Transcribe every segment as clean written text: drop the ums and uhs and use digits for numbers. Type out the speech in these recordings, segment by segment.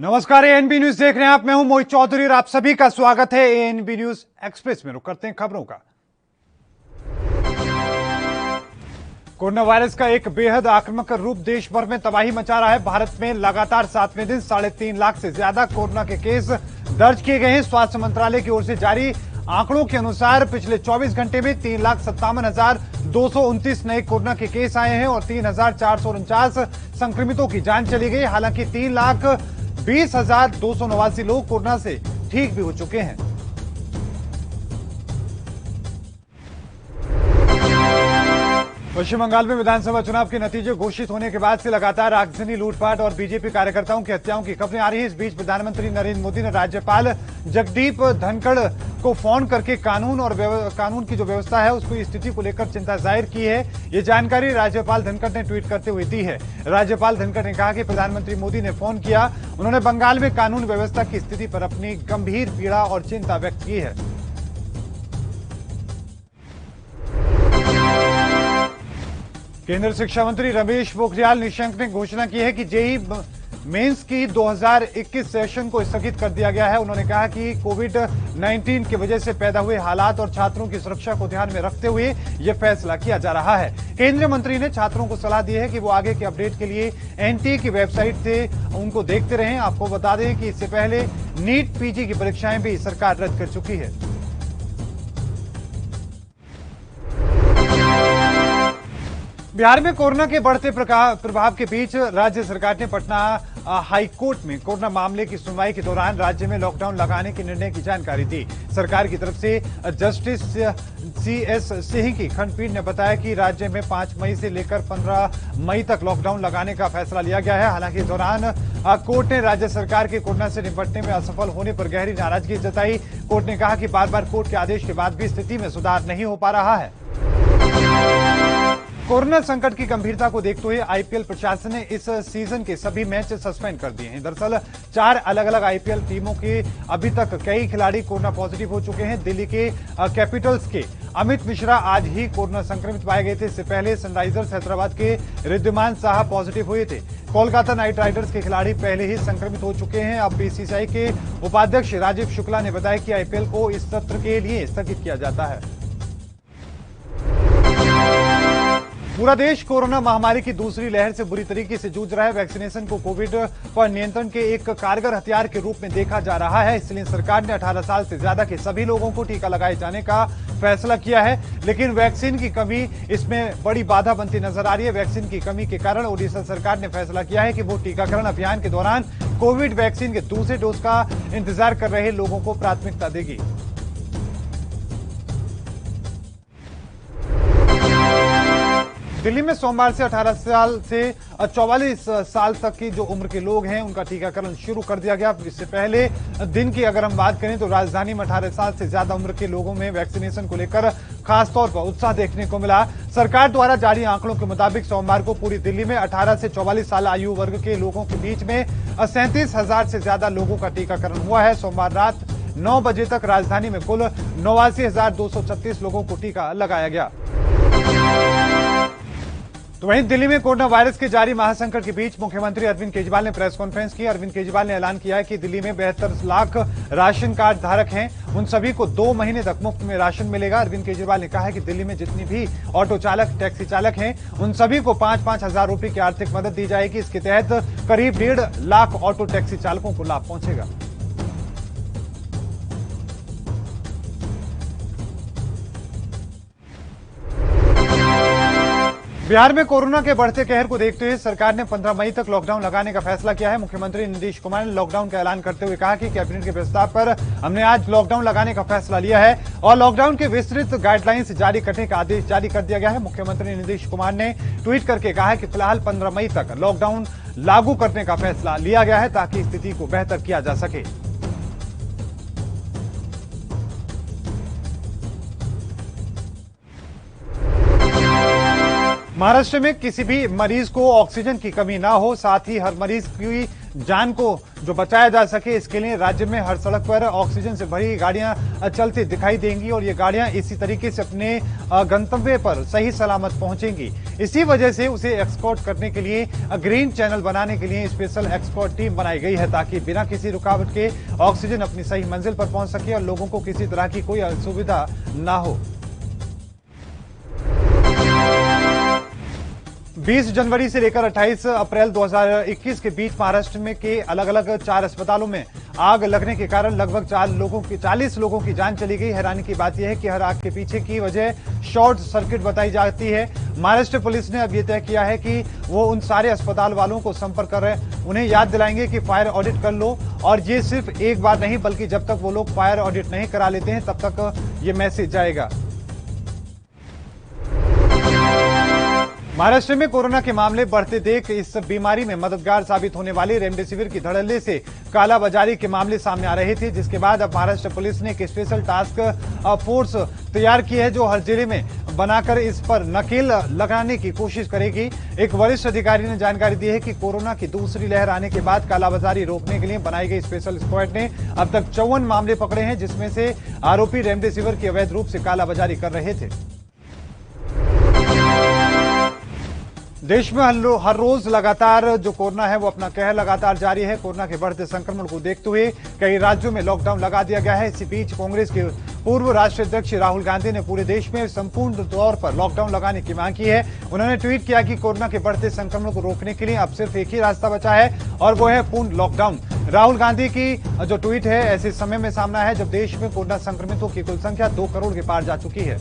नमस्कार, ANB news देख रहे हैं आप। मैं हूं मोहित चौधरी और आप सभी का स्वागत है एएनबी न्यूज एक्सप्रेस में। रुक करते हैं खबरों का। कोरोना वायरस का एक बेहद आक्रामक रूप देश भर में तबाही मचा रहा है। भारत में लगातार 7वें दिन 3.5 लाख से ज्यादा कोरोना के केस दर्ज किए गए हैं। स्वास्थ्य मंत्रालय की ओर से जारी आंकड़ों के अनुसार पिछले 24 घंटे में 3,57,229 नए कोरोना के केस आए हैं और 3,449 संक्रमितों की जान चली गई। हालांकि 3,20,289 लोग कोरोना से ठीक भी हो चुके हैं। पश्चिम बंगाल में विधानसभा चुनाव के नतीजे घोषित होने के बाद से लगातार आगजनी, लूटपाट और बीजेपी कार्यकर्ताओं की हत्याओं की खबरें आ रही है। इस बीच प्रधानमंत्री नरेंद्र मोदी ने राज्यपाल जगदीप धनखड़ को फोन करके कानून की जो व्यवस्था है उसकी स्थिति को लेकर चिंता जाहिर की है। ये जानकारी राज्यपाल धनखड़ ने ट्वीट करते हुए दी है। राज्यपाल धनखड़ ने कहा कि प्रधानमंत्री मोदी ने फोन किया, उन्होंने बंगाल में कानून व्यवस्था की स्थिति पर अपनी गंभीर पीड़ा और चिंता व्यक्त की है। केंद्रीय शिक्षा मंत्री रमेश पोखरियाल निशंक ने घोषणा की है कि जेईई मेंस की 2021 सेशन को स्थगित कर दिया गया है। उन्होंने कहा कि कोविड-19 की वजह से पैदा हुए हालात और छात्रों की सुरक्षा को ध्यान में रखते हुए यह फैसला किया जा रहा है। केंद्रीय मंत्री ने छात्रों को सलाह दी है कि वो आगे के अपडेट के लिए एनटीए की वेबसाइट से उनको देखते रहें। आपको बता दें कि इससे पहले नीट पीजी की परीक्षाएं भी सरकार रद्द कर चुकी है। बिहार में कोरोना के बढ़ते प्रभाव के बीच राज्य सरकार ने पटना हाईकोर्ट में कोरोना मामले की सुनवाई के दौरान राज्य में लॉकडाउन लगाने के निर्णय की जानकारी दी। सरकार की तरफ से जस्टिस सीएस सिंह की खंडपीठ ने बताया कि राज्य में 5 मई से लेकर 15 मई तक लॉकडाउन लगाने का फैसला लिया गया है। हालांकि इस दौरान कोर्ट ने राज्य सरकार के कोरोना से निपटने में असफल होने पर गहरी नाराजगी जताई। कोर्ट ने कहा कि बार बार कोर्ट के आदेश के बाद भी स्थिति में सुधार नहीं हो पा रहा है। कोरोना संकट की गंभीरता को देखते हुए आईपीएल प्रशासन ने इस सीजन के सभी मैच सस्पेंड कर दिए हैं। दरअसल 4 अलग अलग आईपीएल टीमों के अभी तक कई खिलाड़ी कोरोना पॉजिटिव हो चुके हैं। दिल्ली के कैपिटल्स के अमित मिश्रा आज ही कोरोना संक्रमित पाए गए थे। इससे पहले सनराइजर्स हैदराबाद के रिद्धिमान साहा पॉजिटिव हुए थे। कोलकाता नाइट राइडर्स के खिलाड़ी पहले ही संक्रमित हो चुके हैं। अब बीसीसीआई के उपाध्यक्ष राजीव शुक्ला ने बताया कि आईपीएल को इस सत्र के लिए स्थगित किया जाता है। पूरा देश कोरोना महामारी की दूसरी लहर से बुरी तरीके से जूझ रहा है। वैक्सीनेशन को कोविड पर नियंत्रण के एक कारगर हथियार के रूप में देखा जा रहा है। इसलिए सरकार ने 18 साल से ज्यादा के सभी लोगों को टीका लगाए जाने का फैसला किया है। लेकिन वैक्सीन की कमी इसमें बड़ी बाधा बनती नजर आ रही है। वैक्सीन की कमी के कारण ओडिशा सरकार ने फैसला किया है कि वो टीकाकरण अभियान के दौरान कोविड वैक्सीन के दूसरे डोज का इंतजार कर रहे लोगों को प्राथमिकता देगी। दिल्ली में सोमवार से 18 साल से 44 साल तक की जो उम्र के लोग हैं उनका टीकाकरण शुरू कर दिया गया। इससे पहले दिन की अगर हम बात करें तो राजधानी में 18 साल से ज्यादा उम्र के लोगों में वैक्सीनेशन को लेकर खासतौर पर उत्साह देखने को मिला। सरकार द्वारा जारी आंकड़ों के मुताबिक सोमवार को पूरी दिल्ली में 18 से 44 साल आयु वर्ग के लोगों के बीच में 37,000 से ज्यादा लोगों का टीकाकरण हुआ है। सोमवार रात 9 बजे तक राजधानी में कुल 89,236 लोगों को टीका लगाया गया। तो वहीं दिल्ली में कोरोना वायरस के जारी महासंकट के बीच मुख्यमंत्री अरविंद केजरीवाल ने प्रेस कॉन्फ्रेंस की। अरविंद केजरीवाल ने ऐलान किया है कि दिल्ली में 72 लाख राशन कार्ड धारक हैं, उन सभी को 2 महीने तक मुफ्त में राशन मिलेगा। अरविंद केजरीवाल ने कहा है कि दिल्ली में जितनी भी ऑटो चालक, टैक्सी चालक हैं, उन सभी को 5-5 हजार रुपए की आर्थिक मदद दी जाएगी। इसके तहत करीब 1.5 लाख ऑटो टैक्सी चालकों को लाभ पहुंचेगा। बिहार में कोरोना के बढ़ते कहर को देखते हुए सरकार ने 15 मई तक लॉकडाउन लगाने का फैसला किया है। मुख्यमंत्री नीतीश कुमार ने लॉकडाउन का ऐलान करते हुए कहा कि कैबिनेट के प्रस्ताव पर हमने आज लॉकडाउन लगाने का फैसला लिया है और लॉकडाउन के विस्तृत गाइडलाइंस जारी करने का आदेश जारी कर दिया गया है। मुख्यमंत्री नीतीश कुमार ने ट्वीट करके कहा है कि फिलहाल 15 मई तक लॉकडाउन लागू करने का फैसला लिया गया है ताकि स्थिति को बेहतर किया जा सके। महाराष्ट्र में किसी भी मरीज को ऑक्सीजन की कमी ना हो, साथ ही हर मरीज की जान को जो बचाया जा सके, इसके लिए राज्य में हर सड़क पर ऑक्सीजन से भरी गाड़ियां चलती दिखाई देंगी और ये गाड़ियां इसी तरीके से अपने गंतव्य पर सही सलामत पहुंचेंगी। इसी वजह से उसे एक्सपोर्ट करने के लिए ग्रीन चैनल बनाने के लिए स्पेशल एक्सपोर्ट टीम बनाई गई है, ताकि बिना किसी रुकावट के ऑक्सीजन अपनी सही मंजिल पर पहुंच सके और लोगों को किसी तरह की कोई असुविधा ना हो। 20 जनवरी से लेकर 28 अप्रैल 2021 के बीच महाराष्ट्र में के अलग अलग 4 अस्पतालों में आग लगने के कारण लगभग 40 लोगों की जान चली गई। हैरानी की बात यह है कि हर आग के पीछे की वजह शॉर्ट सर्किट बताई जाती है। महाराष्ट्र पुलिस ने अब यह तय किया है कि वो उन सारे अस्पताल वालों को संपर्क कर रहे हैं, उन्हें याद दिलाएंगे कि फायर ऑडिट कर लो, और ये सिर्फ एक बार नहीं बल्कि जब तक वो लोग फायर ऑडिट नहीं करा लेते हैं तब तक ये मैसेज जाएगा। महाराष्ट्र में कोरोना के मामले बढ़ते देख इस बीमारी में मददगार साबित होने वाली रेमडेसिविर की धड़ल्ले से कालाबाजारी के मामले सामने आ रहे थे, जिसके बाद अब महाराष्ट्र पुलिस ने एक स्पेशल टास्क फोर्स तैयार की है जो हर जिले में बनाकर इस पर नकेल लगाने की कोशिश करेगी। एक वरिष्ठ अधिकारी ने जानकारी दी है कि कोरोना की दूसरी लहर आने के बाद कालाबाजारी रोकने के लिए बनाई गई स्पेशल स्क्वाड ने अब तक 54 मामले पकड़े हैं, जिसमें से आरोपी रेमडेसिविर की अवैध रूप से कालाबाजारी कर रहे थे। देश में हर रोज लगातार जो कोरोना है वो अपना कहर लगातार जारी है। कोरोना के बढ़ते संक्रमण को देखते हुए कई राज्यों में लॉकडाउन लगा दिया गया है। इसी बीच कांग्रेस के पूर्व राष्ट्रीय अध्यक्ष राहुल गांधी ने पूरे देश में संपूर्ण तौर पर लॉकडाउन लगाने की मांग की है। उन्होंने ट्वीट किया कि कोरोना के बढ़ते संक्रमण को रोकने के लिए अब सिर्फ एक ही रास्ता बचा है और वो है पूर्ण लॉकडाउन। राहुल गांधी की जो ट्वीट है ऐसे समय में सामना है जब देश में कोरोना संक्रमितों की कुल संख्या 2 करोड़ के पार जा चुकी है।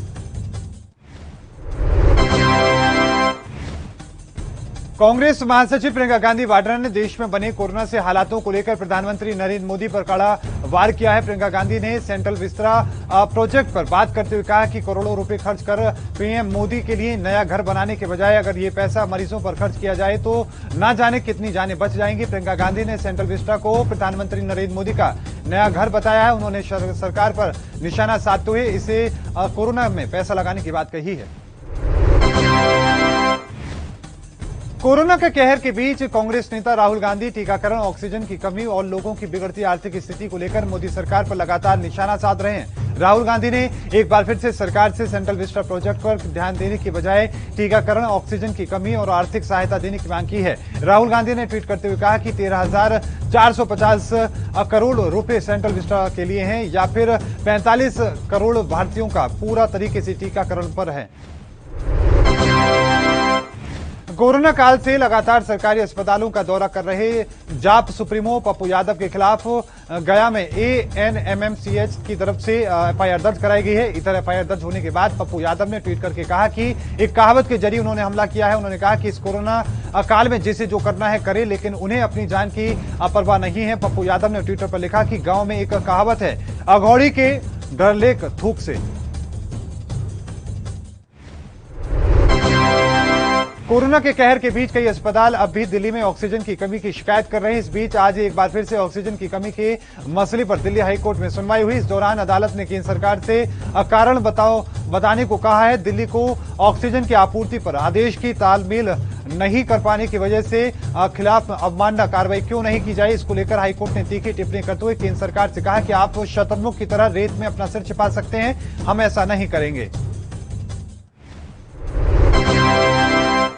कांग्रेस महासचिव प्रियंका गांधी वाड्रा ने देश में बने कोरोना से हालातों को लेकर प्रधानमंत्री नरेंद्र मोदी पर कड़ा वार किया है। प्रियंका गांधी ने सेंट्रल विस्तारा प्रोजेक्ट पर बात करते हुए कहा कि करोड़ों रुपए खर्च कर पीएम मोदी के लिए नया घर बनाने के बजाय अगर ये पैसा मरीजों पर खर्च किया जाए तो ना जाने कितनी जानें बच जाएंगी। प्रियंका गांधी ने सेंट्रल विस्तारा को प्रधानमंत्री नरेंद्र मोदी का नया घर बताया है। उन्होंने सरकार पर निशाना साधते हुए इसे कोरोना में पैसा लगाने की बात कही है। कोरोना के कहर के बीच कांग्रेस नेता राहुल गांधी टीकाकरण, ऑक्सीजन की कमी और लोगों की बिगड़ती आर्थिक स्थिति को लेकर मोदी सरकार पर लगातार निशाना साध रहे हैं। राहुल गांधी ने एक बार फिर से सरकार से सेंट्रल विस्टारा प्रोजेक्ट पर ध्यान देने की बजाय टीकाकरण, ऑक्सीजन की कमी और आर्थिक सहायता देने की मांग की है। राहुल गांधी ने ट्वीट करते हुए कहा कि 13,450 करोड़ रुपए सेंट्रल विस्टारा के लिए हैं या फिर 45 करोड़ भारतीयों का पूरा तरीके से टीकाकरण पर है। कोरोना काल से लगातार सरकारी अस्पतालों का दौरा कर रहे जाप सुप्रीमो पप्पू यादव के खिलाफ गया में ANMMCH की तरफ से एफआईआर दर्ज कराई गई है। इधर एफआईआर दर्ज होने के बाद पप्पू यादव ने ट्वीट करके कहा कि एक कहावत के जरिए उन्होंने हमला किया है। उन्होंने कहा कि इस कोरोना काल में जिसे जो करना है करे, लेकिन उन्हें अपनी जान की परवाह नहीं है। पप्पू यादव ने ट्विटर पर लिखा कि गांव में एक कहावत है, अघौड़ी के डर लेक थूक से। कोरोना के कहर के बीच कई अस्पताल अब भी दिल्ली में ऑक्सीजन की कमी की शिकायत कर रहे हैं। इस बीच आज एक बार फिर से ऑक्सीजन की कमी के मसले पर दिल्ली हाईकोर्ट में सुनवाई हुई। इस दौरान अदालत ने केंद्र सरकार से कारण बताने को कहा है। दिल्ली को ऑक्सीजन की आपूर्ति पर आदेश की तालमेल नहीं कर पाने की वजह से खिलाफ अवमानना कार्रवाई क्यों नहीं की जाए, इसको लेकर हाईकोर्ट ने तीखी टिप्पणी करते हुए केंद्र सरकार से कहा कि आप शतरमुख की तरह रेत में अपना सिर छिपा सकते हैं, हम ऐसा नहीं करेंगे।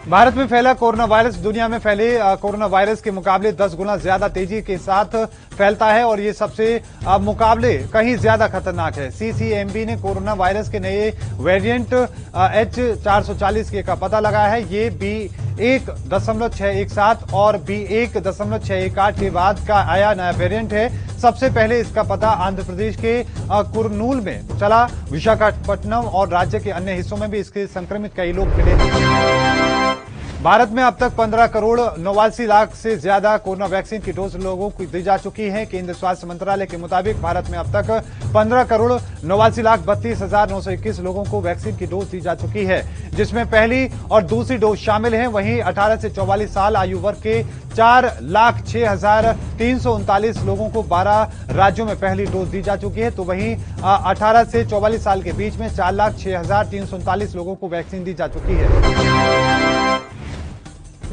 भारत में फैला कोरोना वायरस दुनिया में फैले कोरोना वायरस के मुकाबले 10 गुना ज्यादा तेजी के साथ फैलता है और ये सबसे मुकाबले कहीं ज्यादा खतरनाक है। CCMB ने कोरोना वायरस के नए वेरिएंट H440 के का पता लगाया है। ये B1.617 और B1.618 के बाद का आया नया वेरिएंट है। सबसे पहले इसका पता आंध्र प्रदेश के कुरनूल में चला। विशाखापट्टनम और राज्य के अन्य हिस्सों में भी इसके संक्रमित कई लोग मिले हैं। भारत में अब तक 15 करोड़ 89 लाख से ज्यादा कोरोना वैक्सीन की डोज लोगों को दी जा चुकी है। केंद्रीय स्वास्थ्य मंत्रालय के मुताबिक भारत में अब तक 15 करोड़ 89 लाख 32,921 लोगों को वैक्सीन की डोज दी जा चुकी है, जिसमें पहली और दूसरी डोज शामिल है। वहीं 18 से 44 साल आयु वर्ग के 4,06,339 लोगों को 12 राज्यों में पहली डोज दी जा चुकी है, तो वहीं 18 से 44 साल के बीच में 4,06,339 लोगों को वैक्सीन दी जा चुकी है।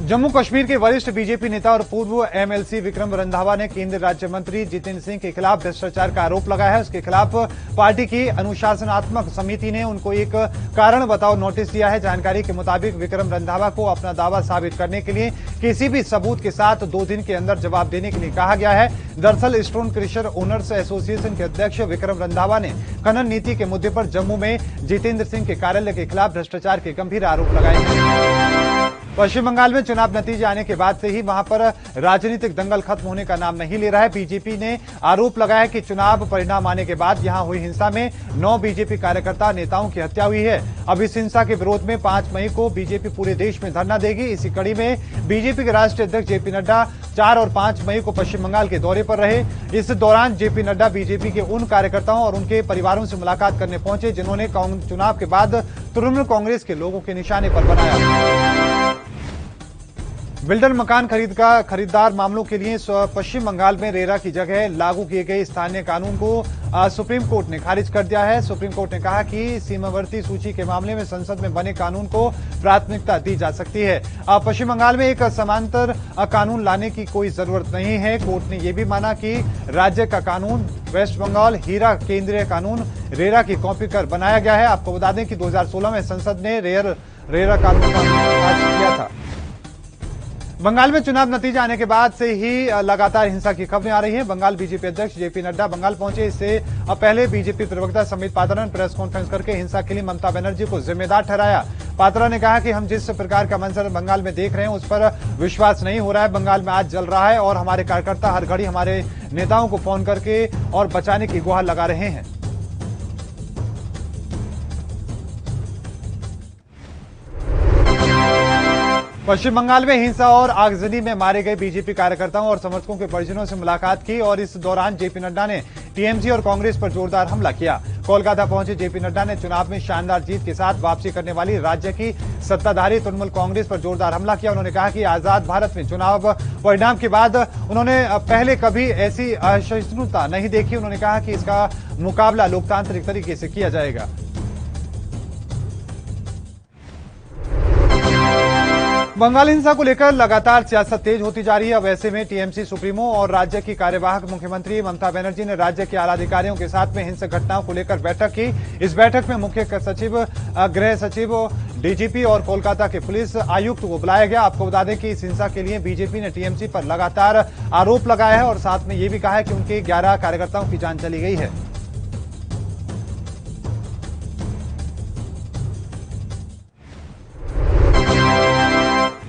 जम्मू कश्मीर के वरिष्ठ बीजेपी नेता और पूर्व एमएलसी विक्रम रंधावा ने केंद्रीय राज्य मंत्री जितेंद्र सिंह के खिलाफ भ्रष्टाचार का आरोप लगाया है। उसके खिलाफ पार्टी की अनुशासनात्मक समिति ने उनको एक कारण बताओ नोटिस दिया है। जानकारी के मुताबिक विक्रम रंधावा को अपना दावा साबित करने के लिए किसी भी सबूत के साथ 2 दिन के अंदर जवाब देने के लिए कहा गया है। दरअसल स्टोन क्रशर ओनर्स एसोसिएशन के अध्यक्ष विक्रम रंधावा ने खनन नीति के मुद्दे पर जम्मू में जितेंद्र सिंह के कार्यालय के खिलाफ भ्रष्टाचार के गंभीर आरोप लगाए हैं। पश्चिम बंगाल में चुनाव नतीजे आने के बाद से ही वहां पर राजनीतिक दंगल खत्म होने का नाम नहीं ले रहा है। बीजेपी ने आरोप लगाया कि चुनाव परिणाम आने के बाद यहां हुई हिंसा में 9 बीजेपी कार्यकर्ता नेताओं की हत्या हुई है। अब इस हिंसा के विरोध में 5 मई को बीजेपी पूरे देश में धरना देगी। इसी कड़ी में बीजेपी के राष्ट्रीय अध्यक्ष जेपी नड्डा 4 और 5 मई को पश्चिम बंगाल के दौरे पर रहे। इस दौरान जेपी नड्डा बीजेपी के उन कार्यकर्ताओं और उनके परिवारों से मुलाकात करने पहुंचे जिन्होंने चुनाव के बाद तृणमूल कांग्रेस के लोगों के निशाने पर बनाया। बिल्डर मकान खरीदार मामलों के लिए पश्चिम बंगाल में रेरा की जगह लागू किए गए स्थानीय कानून को सुप्रीम कोर्ट ने खारिज कर दिया है। सुप्रीम कोर्ट ने कहा कि सीमावर्ती सूची के मामले में संसद में बने कानून को प्राथमिकता दी जा सकती है। पश्चिम बंगाल में एक समांतर कानून लाने की कोई जरूरत नहीं है। कोर्ट ने यह भी माना कि राज्य का कानून वेस्ट बंगाल हीरा केंद्रीय कानून रेरा की कॉपी कर बनाया गया है। आपको बता दें कि 2016 में संसद ने रेरा कानून का पास किया था। बंगाल में चुनाव नतीजे आने के बाद से ही लगातार हिंसा की खबरें आ रही हैं। बंगाल बीजेपी अध्यक्ष जेपी नड्डा बंगाल पहुंचे। इससे पहले बीजेपी प्रवक्ता समित पात्रा ने प्रेस कॉन्फ्रेंस करके हिंसा के लिए ममता बनर्जी को जिम्मेदार ठहराया। पात्रा ने कहा कि हम जिस प्रकार का मंजर बंगाल में देख रहे हैं उस पर विश्वास नहीं हो रहा है। बंगाल में आज जल रहा है और हमारे कार्यकर्ता हर घड़ी हमारे नेताओं को फोन करके और बचाने की गुहार लगा रहे हैं। पश्चिम बंगाल में हिंसा और आगजनी में मारे गए बीजेपी कार्यकर्ताओं और समर्थकों के परिजनों से मुलाकात की और इस दौरान जेपी नड्डा ने टीएमसी और कांग्रेस पर जोरदार हमला किया। कोलकाता पहुंचे जेपी नड्डा ने चुनाव में शानदार जीत के साथ वापसी करने वाली राज्य की सत्ताधारी तृणमूल कांग्रेस पर जोरदार हमला किया। उन्होंने कहा कि आजाद भारत में चुनाव परिणाम के बाद उन्होंने पहले कभी ऐसी असहिष्णुता नहीं देखी। उन्होंने कहा कि इसका मुकाबला लोकतांत्रिक तरीके से किया जाएगा। बंगाल हिंसा को लेकर लगातार सियासत तेज होती जा रही है। अब ऐसे में टीएमसी सुप्रीमो और राज्य की कार्यवाहक मुख्यमंत्री ममता बनर्जी ने राज्य के आला अधिकारियों के साथ में हिंसक घटनाओं को लेकर बैठक की। इस बैठक में मुख्य सचिव, गृह सचिव, डीजीपी और कोलकाता के पुलिस आयुक्त को बुलाया गया। आपको बता दें कि इस हिंसा के लिए बीजेपी ने टीएमसी पर लगातार आरोप लगाया है और साथ में यह भी कहा है कि उनके 11 कार्यकर्ताओं की जान चली गई है।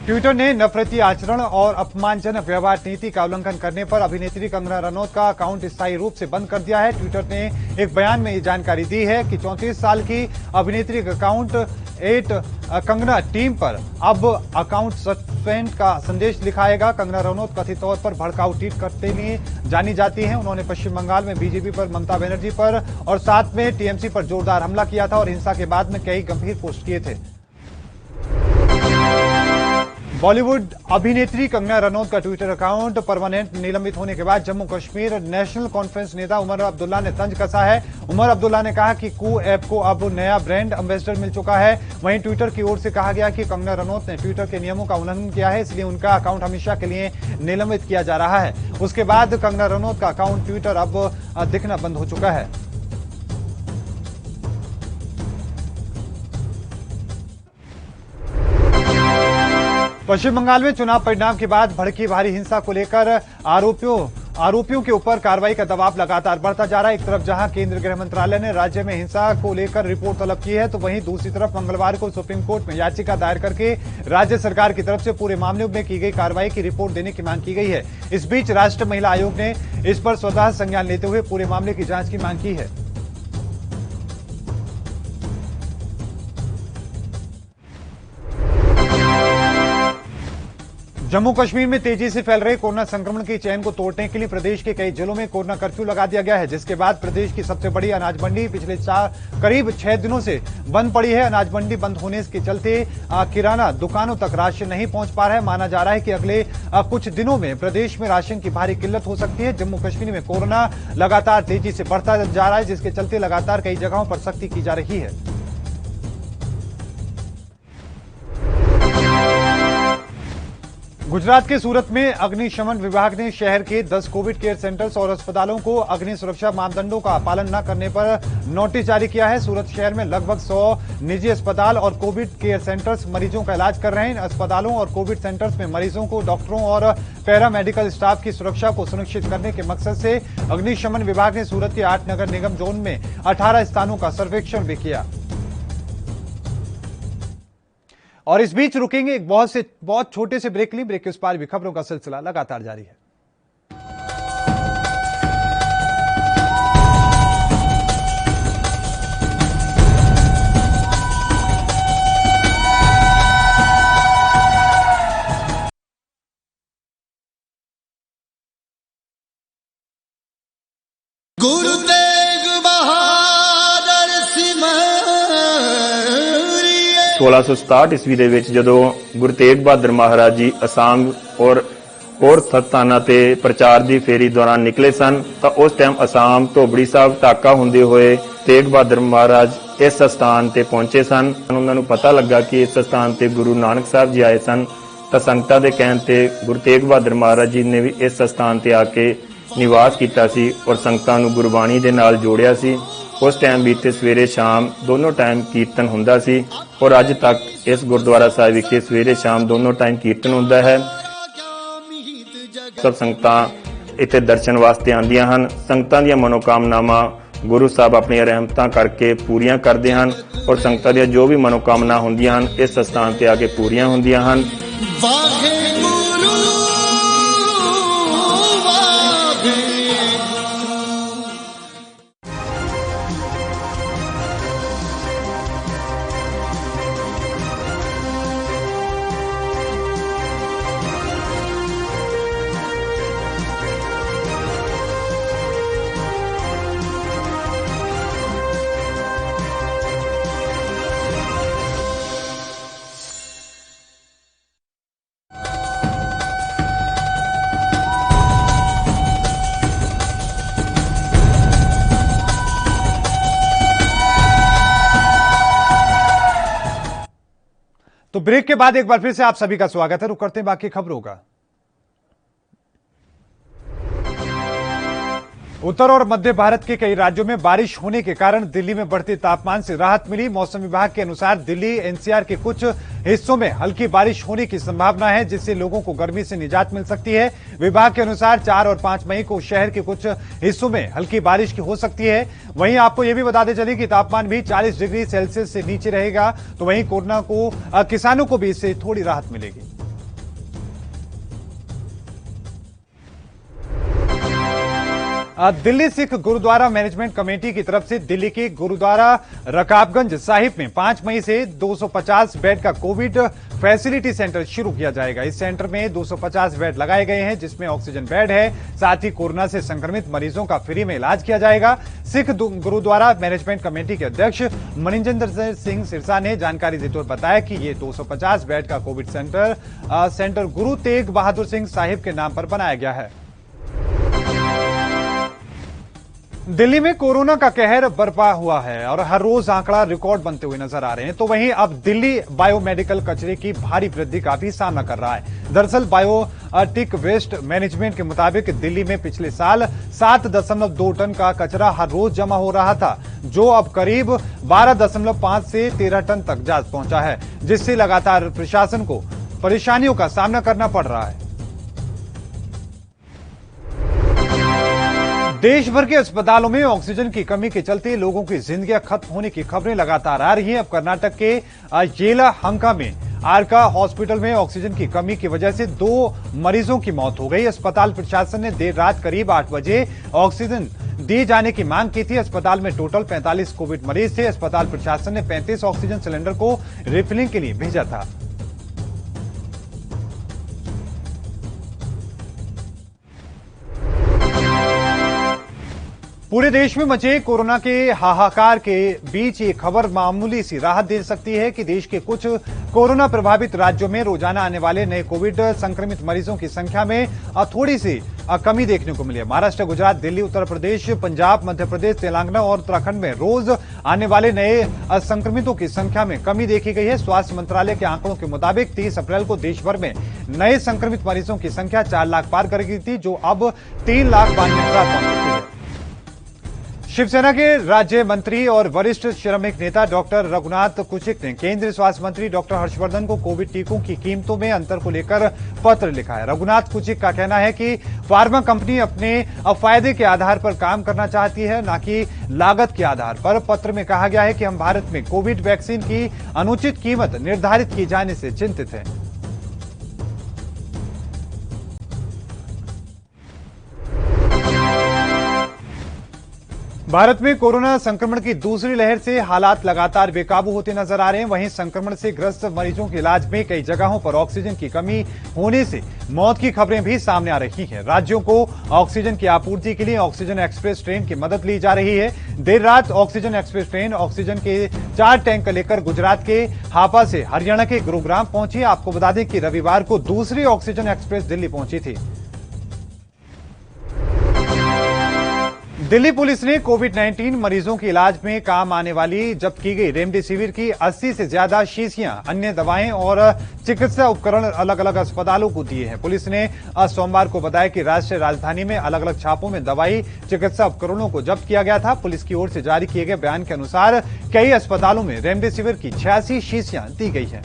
ट्विटर ने नफरती आचरण और अपमानजनक व्यवहार नीति का उल्लंघन करने पर अभिनेत्री कंगना रनौत का अकाउंट स्थायी रूप से बंद कर दिया है। ट्विटर ने एक बयान में ये जानकारी दी है कि 34 साल की अभिनेत्री का अकाउंट कंगना टीम पर अब अकाउंट सस्पेंड का संदेश लिखाएगा। कंगना रनौत कथित तौर पर भड़काऊ ट्वीट करते हुए जानी जाती हैं। उन्होंने पश्चिम बंगाल में बीजेपी पर, ममता बनर्जी पर और साथ में टीएमसी पर जोरदार हमला किया था और हिंसा के बाद में कई गंभीर पोस्ट किए थे। बॉलीवुड अभिनेत्री कंगना रनौत का ट्विटर अकाउंट परमानेंट निलंबित होने के बाद जम्मू कश्मीर नेशनल कॉन्फ्रेंस नेता उमर अब्दुल्ला ने तंज कसा है। उमर अब्दुल्ला ने कहा कि कू ऐप को अब नया ब्रांड एम्बेसडर मिल चुका है। वहीं ट्विटर की ओर से कहा गया कि कंगना रनौत ने ट्विटर के नियमों का उल्लंघन किया है, इसलिए उनका अकाउंट हमेशा के लिए निलंबित किया जा रहा है। उसके बाद कंगना रनौत का अकाउंट ट्विटर अब दिखना बंद हो चुका है। पश्चिम बंगाल में चुनाव परिणाम के बाद भड़की भारी हिंसा को लेकर आरोपियों के ऊपर कार्रवाई का दबाव लगातार बढ़ता जा रहा है। एक तरफ जहां केंद्रीय गृह मंत्रालय ने राज्य में हिंसा को लेकर रिपोर्ट तलब की है, तो वहीं दूसरी तरफ मंगलवार को सुप्रीम कोर्ट में याचिका दायर करके राज्य सरकार की तरफ से पूरे मामले में की गई कार्रवाई की रिपोर्ट देने की मांग की गई है। इस बीच राष्ट्रीय महिला आयोग ने इस पर स्वतः संज्ञान लेते हुए पूरे मामले की जांच की मांग की है। जम्मू कश्मीर में तेजी से फैल रहे कोरोना संक्रमण की चेन को तोड़ने के लिए प्रदेश के कई जिलों में कोरोना कर्फ्यू लगा दिया गया है, जिसके बाद प्रदेश की सबसे बड़ी अनाज मंडी पिछले करीब 6 दिनों से बंद पड़ी है। अनाज मंडी बंद होने के चलते किराना दुकानों तक राशन नहीं पहुंच पा रहा है। माना जा रहा है कि अगले कुछ दिनों में प्रदेश में राशन की भारी किल्लत हो सकती है। जम्मू कश्मीर में कोरोना लगातार तेजी से बढ़ता जा रहा है, जिसके चलते लगातार कई जगहों पर सख्ती की जा रही है। गुजरात के सूरत में अग्निशमन विभाग ने शहर के 10 कोविड केयर सेंटर्स और अस्पतालों को अग्नि सुरक्षा मापदंडों का पालन न करने पर नोटिस जारी किया है। सूरत शहर में लगभग 100 निजी अस्पताल और कोविड केयर सेंटर्स मरीजों का इलाज कर रहे हैं। इन अस्पतालों और कोविड सेंटर्स में मरीजों को डॉक्टरों और पैरा मेडिकल स्टाफ की सुरक्षा को सुनिश्चित करने के मकसद से अग्निशमन विभाग ने सूरत के 8 नगर निगम जोन में 18 स्थानों का सर्वेक्षण भी किया। और इस बीच रुकेंगे एक बहुत छोटे से ब्रेक के लिए। ब्रेक के उस पार भी खबरों का सिलसिला लगातार जारी है। गुरु तेग बहादुर सिंह 1667 ਈਸਵੀ ਦੇ ਵਿੱਚ ਜਦੋਂ ਗੁਰੂ ਤੇਗ ਬਹਾਦਰ ਮਹਾਰਾਜ ਜੀ ਅਸਾਮ ਔਰ ਹੋਰ ਸਥਾਨਾਂ ਤੇ ਪ੍ਰਚਾਰ ਦੀ ਫੇਰੀ ਦੌਰਾਨ ਨਿਕਲੇ ਸਨ ਤਾਂ ਉਸ ਟਾਈਮ ਅਸਾਮ ਧੋਬੜੀ ਸਾਹਿਬ ਢਾਕਾ ਹੁੰਦੇ ਹੋਏ ਤੇਗ ਬਹਾਦਰ ਮਹਾਰਾਜ ਇਸ ਸਥਾਨ ਤੇ ਪਹੁੰਚੇ ਸਨ। ਉਹਨਾਂ ਨੂੰ ਪਤਾ ਲੱਗਾ ਕਿ ਇਸ ਸਥਾਨ ਤੇ ਗੁਰੂ ਨਾਨਕ ਸਾਹਿਬ ਜੀ ਆਏ ਸਨ ਤਾਂ ਸੰਗਤਾਂ ਦੇ ਕਹਿਣ ਤੇ ਗੁਰੂ ਤੇਗ ਬਹਾਦਰ ਮਹਾਰਾਜ ਜੀ ਨੇ ਵੀ ਇਸ ਸਥਾਨ ਤੇ ਆ ਕੇ ਨਿਵਾਸ ਕੀਤਾ ਸੀ ਔਰ ਸੰਗਤਾਂ ਨੂੰ ਗੁਰਬਾਣੀ ਦੇ ਨਾਲ ਜੋੜਿਆ ਸੀ। उस टाइम बीते सवेरे शाम दोनों टाइम कीर्तन हुंदा सी और अज तक इस गुरुद्वारा साहिब विखे सवेरे शाम दोनों टाइम कीर्तन हुंदा है। सब संगतां इत्थे दर्शन वास्ते आंदियां हन। संगतां दीयां मनोकामनावां गुरु साहब अपनी रहमतां करके पूरीआं करदे हन और संगतां दीयां जो भी मनोकामना हुंदियां हन इस स्थान ते आके पूरीआं हुंदियां हन। तो ब्रेक के बाद एक बार फिर से आप सभी का स्वागत है। रुक करते हैं बाकी खबरों का। उत्तर और मध्य भारत के कई राज्यों में बारिश होने के कारण दिल्ली में बढ़ते तापमान से राहत मिली। मौसम विभाग के अनुसार दिल्ली एनसीआर के कुछ हिस्सों में हल्की बारिश होने की संभावना है जिससे लोगों को गर्मी से निजात मिल सकती है। विभाग के अनुसार 4 और 5 मई को शहर के कुछ हिस्सों में हल्की बारिश की हो सकती है। वहीं आपको यह भी बताते चले कि तापमान भी 40 डिग्री सेल्सियस से नीचे रहेगा। तो वहीं कोरोना को किसानों को भी इससे थोड़ी राहत मिलेगी। दिल्ली सिख गुरुद्वारा मैनेजमेंट कमेटी की तरफ से दिल्ली के गुरुद्वारा रकाबगंज साहिब में 5 मई से 250 बेड का कोविड फैसिलिटी सेंटर शुरू किया जाएगा। इस सेंटर में 250 बेड लगाए गए हैं जिसमें ऑक्सीजन बेड है। साथ ही कोरोना से संक्रमित मरीजों का फ्री में इलाज किया जाएगा। सिख गुरुद्वारा मैनेजमेंट कमेटी के अध्यक्ष मनिंदर सिंह सिरसा ने जानकारी देते हुए बताया कि ये 250 बेड का कोविड सेंटर गुरु तेग बहादुर सिंह साहिब के नाम पर बनाया गया है। दिल्ली में कोरोना का कहर बरपा हुआ है और हर रोज आंकड़ा रिकॉर्ड बनते हुए नजर आ रहे हैं। तो वहीं अब दिल्ली बायोमेडिकल कचरे की भारी वृद्धि का भी सामना कर रहा है। दरअसल बायोटिक वेस्ट मैनेजमेंट के मुताबिक दिल्ली में पिछले साल 7.2 टन का कचरा हर रोज जमा हो रहा था जो अब करीब 12.5 से 13 टन तक जा पहुंचा है जिससे लगातार प्रशासन को परेशानियों का सामना करना पड़ रहा है। देश भर के अस्पतालों में ऑक्सीजन की कमी के चलते लोगों की जिंदगियां खत्म होने की खबरें लगातार आ रही हैं। अब कर्नाटक के येलाहंका में आरका हॉस्पिटल में ऑक्सीजन की कमी की वजह से 2 मरीजों की मौत हो गई। अस्पताल प्रशासन ने देर रात करीब 8 बजे ऑक्सीजन दिए जाने की मांग की थी। अस्पताल में टोटल 45 कोविड मरीज थे। अस्पताल प्रशासन ने 35 ऑक्सीजन सिलेंडर को रिफिलिंग के लिए भेजा था। पूरे देश में मचे कोरोना के हाहाकार के बीच ये खबर मामूली सी राहत दे सकती है कि देश के कुछ कोरोना प्रभावित राज्यों में रोजाना आने वाले नए कोविड संक्रमित मरीजों की संख्या में थोड़ी सी कमी देखने को मिली है। महाराष्ट्र, गुजरात, दिल्ली, उत्तर प्रदेश, पंजाब, मध्य प्रदेश, तेलंगाना और उत्तराखंड में रोज आने वाले नए संक्रमितों की संख्या में कमी देखी गई है। स्वास्थ्य मंत्रालय के आंकड़ों के मुताबिक 30 अप्रैल को देश भर में नए संक्रमित मरीजों की संख्या 4 लाख पार कर गई थी, जो अब 3,92,000 पहुंच चुकी है। शिवसेना के राज्य मंत्री और वरिष्ठ श्रमिक नेता डॉक्टर रघुनाथ कुचिक ने केंद्रीय स्वास्थ्य मंत्री डॉक्टर हर्षवर्धन को कोविड टीकों की कीमतों में अंतर को लेकर पत्र लिखा है। रघुनाथ कुचिक का कहना है कि फार्मा कंपनी अपने फायदे के आधार पर काम करना चाहती है, न कि लागत के आधार पर। पत्र में कहा गया है कि हम भारत में कोविड वैक्सीन की अनुचित कीमत निर्धारित किए जाने से चिंतित हैं। भारत में कोरोना संक्रमण की दूसरी लहर से हालात लगातार बेकाबू होते नजर आ रहे हैं। वहीं संक्रमण से ग्रस्त मरीजों के इलाज में कई जगहों पर ऑक्सीजन की कमी होने से मौत की खबरें भी सामने आ रही हैं। राज्यों को ऑक्सीजन की आपूर्ति के लिए ऑक्सीजन एक्सप्रेस ट्रेन की मदद ली जा रही है। देर रात ऑक्सीजन एक्सप्रेस ट्रेन ऑक्सीजन के 4 टैंक लेकर गुजरात के हापा से हरियाणा के गुरुग्राम पहुंची। आपको बता दें कि रविवार को दूसरी ऑक्सीजन एक्सप्रेस दिल्ली पहुंची थी। दिल्ली पुलिस ने कोविड-19 मरीजों के इलाज में काम आने वाली जब्त की गई रेमडेसिविर की 80 से ज्यादा शीशियां, अन्य दवाएं और चिकित्सा उपकरण अलग अलग अस्पतालों को दिए हैं। पुलिस ने सोमवार को बताया कि राष्ट्रीय राजधानी में अलग अलग छापों में दवाई, चिकित्सा उपकरणों को जब्त किया गया था। पुलिस की ओर से जारी किए गए बयान के अनुसार कई अस्पतालों में रेमडेसिविर की 86 शीशियां दी गई हैं।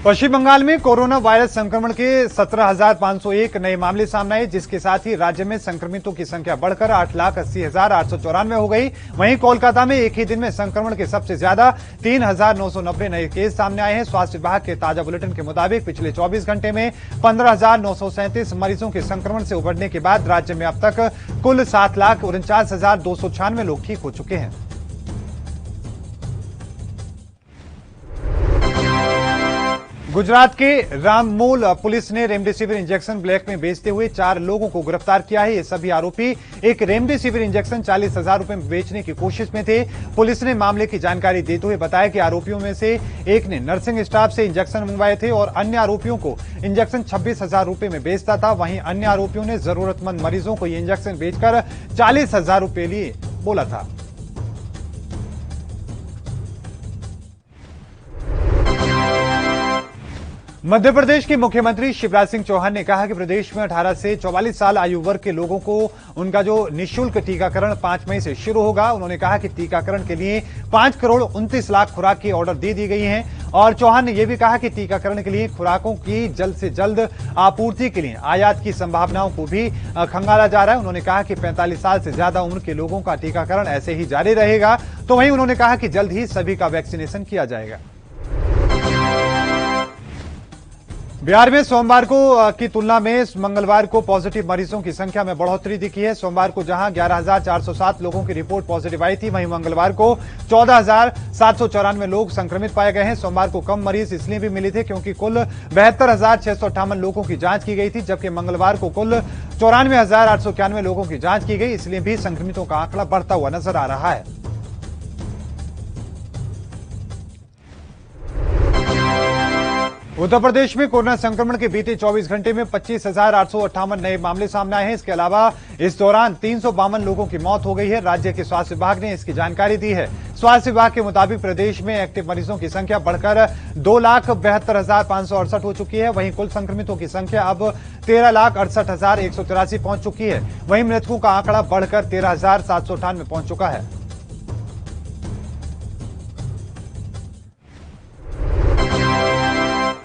पश्चिम बंगाल में कोरोना वायरस संक्रमण के 17,501 नए मामले सामने आए, जिसके साथ ही राज्य में संक्रमितों की संख्या बढ़कर 8,80,894 हो गई। वहीं कोलकाता में एक ही दिन में संक्रमण के सबसे ज्यादा 3,990 नए केस सामने आए हैं। स्वास्थ्य विभाग के ताजा बुलेटिन के मुताबिक पिछले 24 घंटे में 15,937 मरीजों के संक्रमण से उबरने के बाद राज्य में अब तक कुल 7,49,296 लोग ठीक हो चुके हैं। गुजरात के राममोल पुलिस ने रेमडेसिविर इंजेक्शन ब्लैक में बेचते हुए 4 लोगों को गिरफ्तार किया है। ये सभी आरोपी एक रेमडेसिविर इंजेक्शन 40,000 रुपए में बेचने की कोशिश में थे। पुलिस ने मामले की जानकारी देते हुए बताया कि आरोपियों में से एक ने नर्सिंग स्टाफ से इंजेक्शन मंगवाए थे और अन्य आरोपियों को इंजेक्शन 26,000 रुपए में बेचता था। वहीं अन्य आरोपियों ने जरूरतमंद मरीजों को ये इंजेक्शन बेचकर 40,000 रुपए लिए बोला था। मध्य प्रदेश के मुख्यमंत्री शिवराज सिंह चौहान ने कहा कि प्रदेश में 18 से 44 साल आयु वर्ग के लोगों को उनका जो निःशुल्क टीकाकरण 5 मई से शुरू होगा। उन्होंने कहा कि टीकाकरण के लिए 5 करोड़ 29 लाख खुराक की ऑर्डर दे दी गई हैं। और चौहान ने यह भी कहा कि टीकाकरण के लिए खुराकों की जल्द से जल्द आपूर्ति के लिए आयात की संभावनाओं को भी खंगाला जा रहा है। उन्होंने कहा कि 45 साल से ज्यादा उम्र के लोगों का टीकाकरण ऐसे ही जारी रहेगा। तो वहीं उन्होंने कहा कि जल्द ही सभी का वैक्सीनेशन किया जाएगा। बिहार में सोमवार को की तुलना में मंगलवार को पॉजिटिव मरीजों की संख्या में बढ़ोतरी दिखी है। सोमवार को जहां 11,407 लोगों की रिपोर्ट पॉजिटिव आई थी, वहीं मंगलवार को 14,794 लोग संक्रमित पाए गए हैं। सोमवार को कम मरीज इसलिए भी मिले थे क्योंकि कुल 72,658 लोगों की जांच की गई थी, जबकि मंगलवार को कुल 94,891 लोगों की जांच की गई। इसलिए भी संक्रमितों का आंकड़ा बढ़ता हुआ नजर आ रहा है। उत्तर प्रदेश में कोरोना संक्रमण के बीते 24 घंटे में 25,858 नए मामले सामने आए हैं। इसके अलावा इस दौरान 352 लोगों की मौत हो गई है। राज्य के स्वास्थ्य विभाग ने इसकी जानकारी दी है। स्वास्थ्य विभाग के मुताबिक प्रदेश में एक्टिव मरीजों की संख्या बढ़कर 2,72,568 हो चुकी है। वहीं कुल संक्रमितों की संख्या अब 13,68,183 पहुंच चुकी है। वहीं मृतकों का आंकड़ा बढ़कर 13,798 पहुंच चुका है।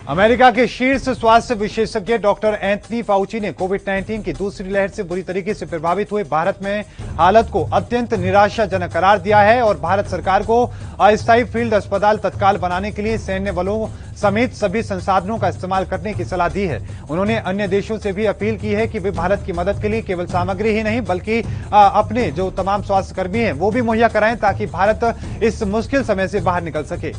अमेरिका के शीर्ष स्वास्थ्य विशेषज्ञ डॉक्टर एंथनी फाउची ने कोविड-19 की दूसरी लहर से बुरी तरीके से प्रभावित हुए भारत में हालत को अत्यंत निराशाजनक करार दिया है और भारत सरकार को अस्थायी फील्ड अस्पताल तत्काल बनाने के लिए सैन्य बलों समेत सभी संसाधनों का इस्तेमाल करने की सलाह दी है। उन्होंने अन्य देशों से भी अपील की है कि वे भारत की मदद के लिए केवल सामग्री ही नहीं बल्कि अपने जो तमाम स्वास्थ्य कर्मी हैं वो भी मुहैया कराएं ताकि भारत इस मुश्किल समय से बाहर निकल सके।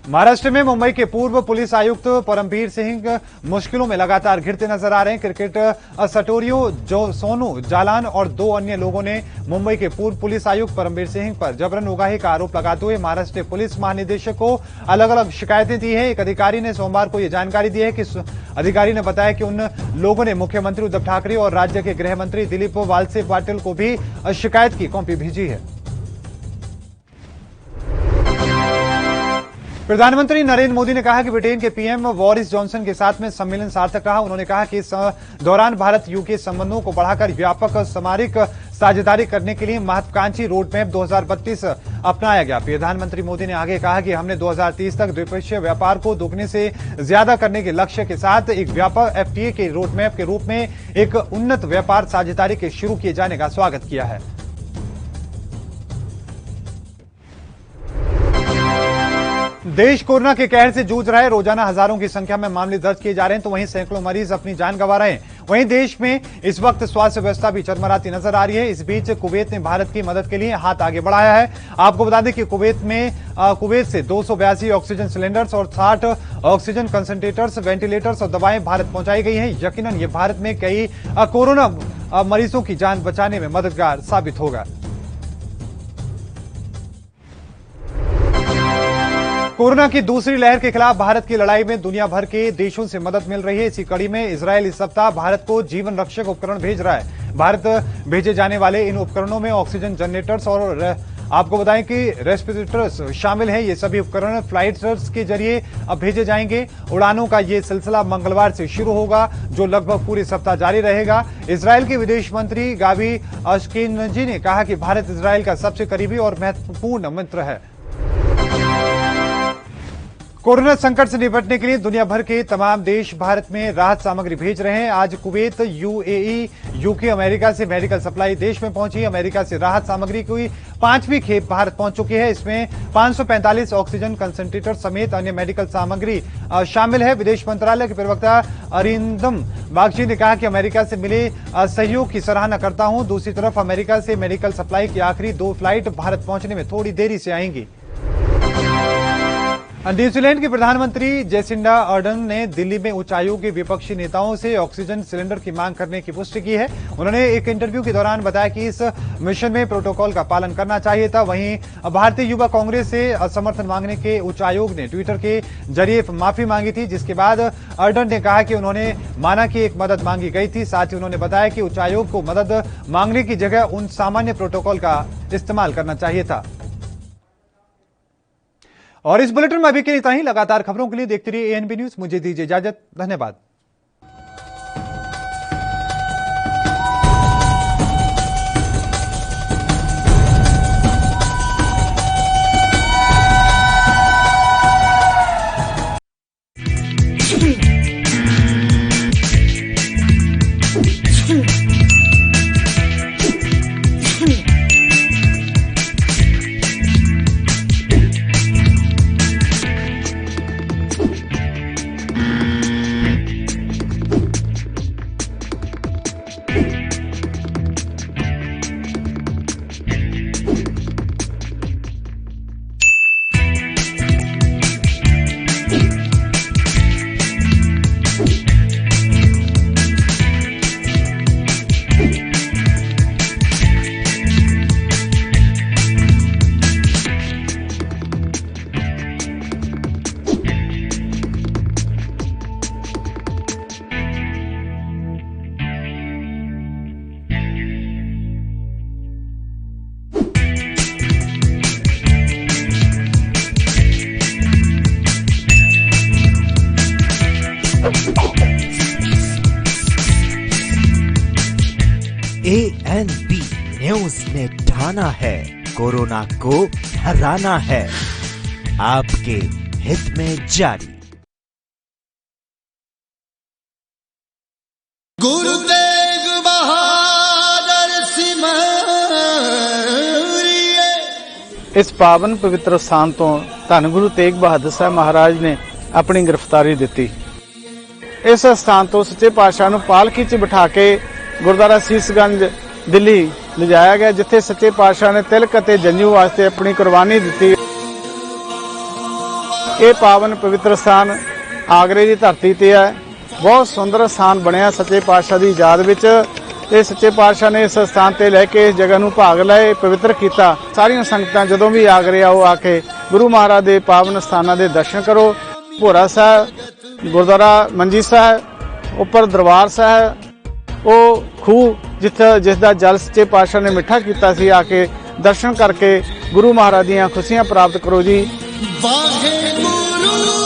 महाराष्ट्र में मुंबई के पूर्व पुलिस आयुक्त परमबीर सिंह मुश्किलों में लगातार घिरते नजर आ रहे हैं। क्रिकेट सटोरियो जो सोनू जालान और 2 अन्य लोगों ने मुंबई के पूर्व पुलिस आयुक्त परमबीर सिंह पर जबरन उगाही का आरोप लगाते हुए महाराष्ट्र पुलिस महानिदेशक को अलग अलग शिकायतें दी है। एक अधिकारी ने सोमवार को यह जानकारी दी है कि अधिकारी ने बताया कि उन लोगों ने मुख्यमंत्री उद्धव ठाकरे और राज्य के गृह मंत्री दिलीप वालसे पाटिल को भी शिकायत की कॉपी भेजी है। प्रधानमंत्री नरेंद्र मोदी ने कहा कि ब्रिटेन के पीएम बोरिस जॉनसन के साथ में सम्मेलन सार्थक रहा। उन्होंने कहा कि इस दौरान भारत यूके संबंधों को बढ़ाकर व्यापक सामरिक साझेदारी करने के लिए महत्वाकांक्षी रोड मैप 2032 अपनाया गया। प्रधानमंत्री मोदी ने आगे कहा कि हमने 2030 तक द्विपक्षीय व्यापार को दोगुने से ज्यादा करने के लक्ष्य के साथ एक व्यापक एफटीए के रोड मैप के रूप में एक उन्नत व्यापार साझेदारी के शुरू किए जाने का स्वागत किया है। देश कोरोना के कहर से जूझ रहा है। रोजाना हजारों की संख्या में मामले दर्ज किए जा रहे हैं तो वहीं सैकड़ों मरीज अपनी जान गंवा रहे हैं। वहीं देश में इस वक्त स्वास्थ्य व्यवस्था भी चरमराती नजर आ रही है। इस बीच कुवैत ने भारत की मदद के लिए हाथ आगे बढ़ाया है। आपको बता दें कि कुवैत से 282 ऑक्सीजन सिलेंडर्स और 60 ऑक्सीजन कंसंट्रेटर्स, वेंटिलेटर्स और दवाएं भारत पहुंचाई गई हैं। यकीनन ये भारत में कई कोरोना मरीजों की जान बचाने में मददगार साबित होगा। कोरोना की दूसरी लहर के खिलाफ भारत की लड़ाई में दुनिया भर के देशों से मदद मिल रही है। इसी कड़ी में इजरायल इस सप्ताह भारत को जीवन रक्षक उपकरण भेज रहा है। भारत भेजे जाने वाले इन उपकरणों में ऑक्सीजन जनरेटर्स और आपको बताएं कि रेस्पिरेटर्स शामिल हैं। ये सभी उपकरण फ्लाइट्स के जरिए अब भेजे जाएंगे। उड़ानों का ये सिलसिला मंगलवार से शुरू होगा जो लगभग पूरे सप्ताह जारी रहेगा। इजरायल के विदेश मंत्री गावी अशकेनाजी ने कहा कि भारत इजरायल का सबसे करीबी और महत्वपूर्ण मित्र है। कोरोना संकट से निपटने के लिए दुनिया भर के तमाम देश भारत में राहत सामग्री भेज रहे हैं। आज कुवैत, यूएई, यूके, अमेरिका से मेडिकल सप्लाई देश में पहुंची। अमेरिका से राहत सामग्री की 5वीं खेप भारत पहुंच चुकी है। इसमें 545 ऑक्सीजन कंसंट्रेटर समेत अन्य मेडिकल सामग्री शामिल है। विदेश मंत्रालय के प्रवक्ता अरिंदम बागची ने कहा कि अमेरिका से मिले सहयोग की सराहना करता हूं। दूसरी तरफ अमेरिका से मेडिकल सप्लाई की आखिरी 2 फ्लाइट भारत पहुंचने में थोड़ी देरी से आएंगी। न्यूजीलैंड की प्रधानमंत्री जेसिंडा अर्डन ने दिल्ली में उच्चायोग के विपक्षी नेताओं से ऑक्सीजन सिलेंडर की मांग करने की पुष्टि की है। उन्होंने एक इंटरव्यू के दौरान बताया कि इस मिशन में प्रोटोकॉल का पालन करना चाहिए था। वहीं भारतीय युवा कांग्रेस से समर्थन मांगने के उच्चायोग ने ट्विटर के जरिए माफी मांगी थी, जिसके बाद अर्डन ने कहा कि उन्होंने माना कि एक मदद मांगी गई थी। साथ ही उन्होंने बताया कि उच्चायोग को मदद मांगने की जगह उन सामान्य प्रोटोकॉल का इस्तेमाल करना चाहिए था। और इस बुलेटिन में अभी के लिए इतना ही। लगातार खबरों के लिए देखते रहिए एएनबी न्यूज। मुझे दीजिए इजाजत। धन्यवाद। एएनबी न्यूज ने ठाना है कोरोना को हराना है। आपके हित में जारी। गुरु तेग बहादुर सिमरिए। इस पावन पवित्र स्थान तो धन गुरु तेग बहादुर साहब महाराज ने अपनी गिरफ्तारी दी। इस स्थान तो सच्चे पातशाह नूं पालकी च बिठा के गुरुद्वारा सीसगंज दिल्ली लिजाया गया, जिथे सच्चे पातशाह ने तिलक ते जंजू वास्ते अपनी कुर्बानी दी। ਇਹ ਪਾਵਨ ਪਵਿੱਤਰ ਸਥਾਨ ਆਗਰੇ ਦੀ ਧਰਤੀ ਤੇ ਹੈ। ਬਹੁਤ ਸੁੰਦਰ ਸਥਾਨ ਬਣਿਆ ਸੱਚੇ ਪਾਤਸ਼ਾਹ ਦੀ ਯਾਦ ਵਿੱਚ। ਇਹ ਸੱਚੇ ਪਾਤਸ਼ਾਹ ਨੇ ਇਸ ਸਥਾਨ ਤੇ ਲੈ ਕੇ ਇਸ ਜਗ੍ਹਾ ਨੂੰ ਭਾਗ ਲਏ, ਪਵਿੱਤਰ ਕੀਤਾ। ਸਾਰੀਆਂ ਸੰਗਤਾਂ ਜਦੋਂ ਵੀ ਆਗਰੇ ਆਓ ਆ ਕੇ ਗੁਰੂ ਮਹਾਰਾਜ ਦੇ ਪਾਵਨ ਸਥਾਨਾਂ ਦੇ ਦਰਸ਼ਨ ਕਰੋ। ਭੋਰਾ ਸਾਹਿਬ, ਗੁਰਦੁਆਰਾ ਮੰਜੀ ਸਾਹਿਬ, ਉੱਪਰ ਦਰਬਾਰ ਸਾਹਿਬ, ਉਹ ਖੂਹ ਜਿਸ ਦਾ ਜਲ ਸੱਚੇ ਪਾਤਸ਼ਾਹ ਨੇ ਮਿੱਠਾ ਕੀਤਾ ਸੀ, ਆ ਕੇ ਦਰਸ਼ਨ ਕਰਕੇ ਗੁਰੂ ਮਹਾਰਾਜ ਦੀਆਂ ਖੁਸ਼ੀਆਂ ਪ੍ਰਾਪਤ ਕਰੋ ਜੀ। ਵਾਹਿਗੁਰੂ